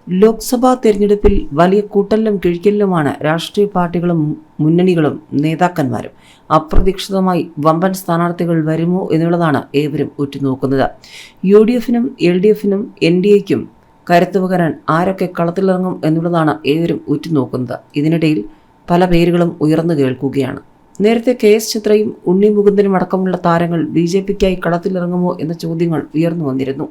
ലോക്സഭാ തെരഞ്ഞെടുപ്പിൽ വലിയ കൂട്ടലും കിഴിക്കലുമാണ് രാഷ്ട്രീയ പാർട്ടികളും മുന്നണികളും നേതാക്കന്മാരും. അപ്രതീക്ഷിതമായി വമ്പൻ സ്ഥാനാർത്ഥികൾ വരുമോ എന്നുള്ളതാണ് ഏവരും ഉറ്റുനോക്കുന്നത്. UDF-നും LDF-നും NDA-യ്ക്കും കരുത്തു പകരാൻ ആരൊക്കെ കളത്തിലിറങ്ങും എന്നുള്ളതാണ് ഏവരും ഉറ്റുനോക്കുന്നത്. ഇതിനിടയിൽ പല പേരുകളും ഉയർന്നു കേൾക്കുകയാണ്. നേരത്തെ KS ചിത്രയും ഉണ്ണി മുകുന്ദനും അടക്കമുള്ള താരങ്ങൾ BJP-ക്കായി കളത്തിലിറങ്ങുമോ എന്ന ചോദ്യങ്ങൾ ഉയർന്നു വന്നിരുന്നു.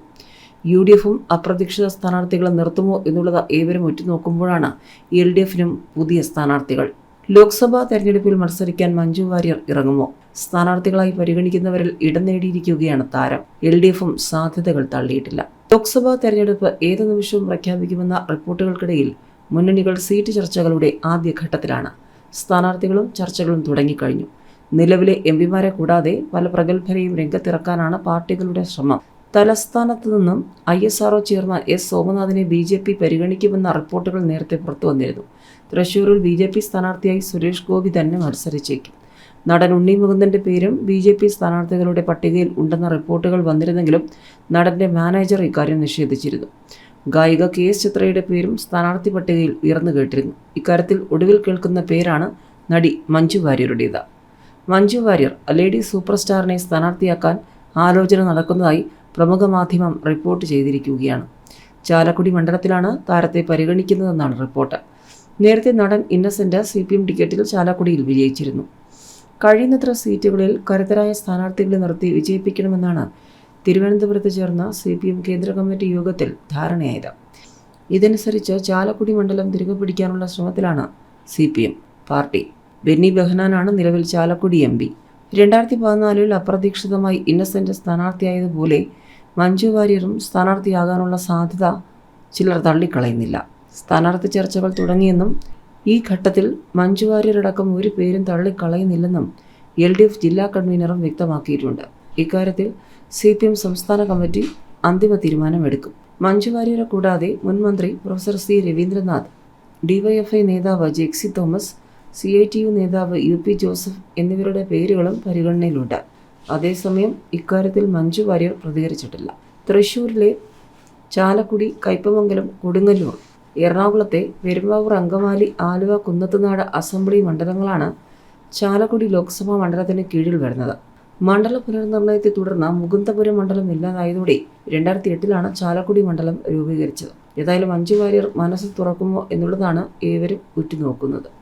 UDF-ഉം അപ്രതീക്ഷിത സ്ഥാനാർത്ഥികളെ നിർത്തുമോ എന്നുള്ളത് ഏവരും ഉറ്റുനോക്കുമ്പോഴാണ് LDF-നും പുതിയ സ്ഥാനാർത്ഥികൾ. ലോക്സഭാ തെരഞ്ഞെടുപ്പിൽ മത്സരിക്കാൻ മഞ്ജു വാര്യർ ഇറങ്ങുമോ? സ്ഥാനാർത്ഥികളായി പരിഗണിക്കുന്നവരിൽ ഇടം നേടിയിരിക്കുകയാണ് താരം. LDF-ഉം സാധ്യതകൾ തള്ളിയിട്ടില്ല. ലോക്സഭാ തെരഞ്ഞെടുപ്പ് ഏത് നിമിഷവും പ്രഖ്യാപിക്കുമെന്ന റിപ്പോർട്ടുകൾക്കിടയിൽ മുന്നണികൾ സീറ്റ് ചർച്ചകളുടെ ആദ്യഘട്ടത്തിലാണ്. സ്ഥാനാർത്ഥികളും ചർച്ചകളും തുടങ്ങിക്കഴിഞ്ഞു. നിലവിലെ MP-മാരെ കൂടാതെ പല പ്രഗത്ഭരെയും രംഗത്തിറക്കാനാണ് പാർട്ടികളുടെ ശ്രമം. തലസ്ഥാനത്ത് നിന്നും ISRO ചെയർമാൻ S. സോമനാഥിനെ BJP പരിഗണിക്കുമെന്ന റിപ്പോർട്ടുകൾ നേരത്തെ പുറത്തു വന്നിരുന്നു. തൃശൂരിൽ BJP സ്ഥാനാർത്ഥിയായി സുരേഷ് ഗോപി തന്നെ മത്സരിച്ചേക്കും. നടൻ ഉണ്ണി മുകുന്ദന്റെ പേരും BJP സ്ഥാനാർത്ഥികളുടെ പട്ടികയിൽ ഉണ്ടെന്ന റിപ്പോർട്ടുകൾ വന്നിരുന്നെങ്കിലും നടന്റെ മാനേജർ ഇക്കാര്യം നിഷേധിച്ചിരുന്നു. ഗായിക KS ചിത്രയുടെ പേരും സ്ഥാനാർത്ഥി പട്ടികയിൽ ഉയർന്നു കേട്ടിരുന്നു. ഇക്കാര്യത്തിൽ ഒടുവിൽ കേൾക്കുന്ന പേരാണ് നടി മഞ്ജു വാര്യരുടേത്. മഞ്ജു വാര്യർ ലേഡി സൂപ്പർ സ്റ്റാറിനെ സ്ഥാനാർത്ഥിയാക്കാൻ ആലോചന നടക്കുന്നതായി പ്രമുഖ മാധ്യമം റിപ്പോർട്ട് ചെയ്തിരിക്കുകയാണ്. ചാലക്കുടി മണ്ഡലത്തിലാണ് താരത്തെ പരിഗണിക്കുന്നതെന്നാണ് റിപ്പോർട്ട്. നേരത്തെ നടൻ ഇന്നസെന്റ് CPM ടിക്കറ്റിൽ ചാലക്കുടിയിൽ വിജയിച്ചിരുന്നു. കഴിയുന്നത്ര സീറ്റുകളിൽ കരുത്തരായ സ്ഥാനാർത്ഥികളെ നിർത്തി വിജയിപ്പിക്കണമെന്നാണ് തിരുവനന്തപുരത്ത് ചേർന്ന CPM കേന്ദ്ര കമ്മിറ്റി യോഗത്തിൽ ധാരണയായത്. ഇതനുസരിച്ച് ചാലക്കുടി മണ്ഡലം തിരികെ പിടിക്കാനുള്ള ശ്രമത്തിലാണ് CPM പാർട്ടി. ബെന്നി ബെഹനാനാണ് നിലവിൽ ചാലക്കുടി MP. 2014 അപ്രതീക്ഷിതമായി ഇന്നസെന്റ് സ്ഥാനാർത്ഥിയായതുപോലെ മഞ്ജു വാര്യറും സ്ഥാനാർത്ഥിയാകാനുള്ള സാധ്യത ചിലർ തള്ളിക്കളയുന്നില്ല. സ്ഥാനാർത്ഥി ചർച്ചകൾ തുടങ്ങിയെന്നും ഈ ഘട്ടത്തിൽ മഞ്ജു വാര്യരടക്കം ഒരു പേരും തള്ളിക്കളയുന്നില്ലെന്നും LDF ജില്ലാ കൺവീനറും വ്യക്തമാക്കിയിട്ടുണ്ട്. ഇക്കാര്യത്തിൽ CPM സംസ്ഥാന കമ്മിറ്റി അന്തിമ തീരുമാനമെടുക്കും. മഞ്ജു വാര്യരെ കൂടാതെ മുൻ മന്ത്രി പ്രൊഫസർ C. രവീന്ദ്രനാഥ്, DYFI നേതാവ് ജെക്സി തോമസ്, CITU നേതാവ് UP ജോസഫ് എന്നിവരുടെ പേരുകളും പരിഗണനയിലുണ്ട്. അതേസമയം ഇക്കാര്യത്തിൽ മഞ്ജു വാര്യർ പ്രതികരിച്ചിട്ടില്ല. തൃശൂരിലെ ചാലക്കുടി, കയ്പമംഗലം, കൊടുങ്ങല്ലൂർ, എറണാകുളത്തെ പെരുമ്പാവൂർ, അങ്കമാലി, ആലുവ, കുന്നത്തുനാട് അസംബ്ലി മണ്ഡലങ്ങളാണ് ചാലക്കുടി ലോക്സഭാ മണ്ഡലത്തിന് കീഴിൽ വരുന്നത്. മണ്ഡല പുനർനിർണയത്തെ തുടർന്ന് മുകുന്ദപുരം മണ്ഡലം ഇല്ലാതായതോടെ 2008 ചാലക്കുടി മണ്ഡലം രൂപീകരിച്ചത്. ഏതായാലും മഞ്ജു വാര്യർ മനസ്സ് തുറക്കുമോ എന്നുള്ളതാണ് ഏവരും ഉറ്റുനോക്കുന്നത്.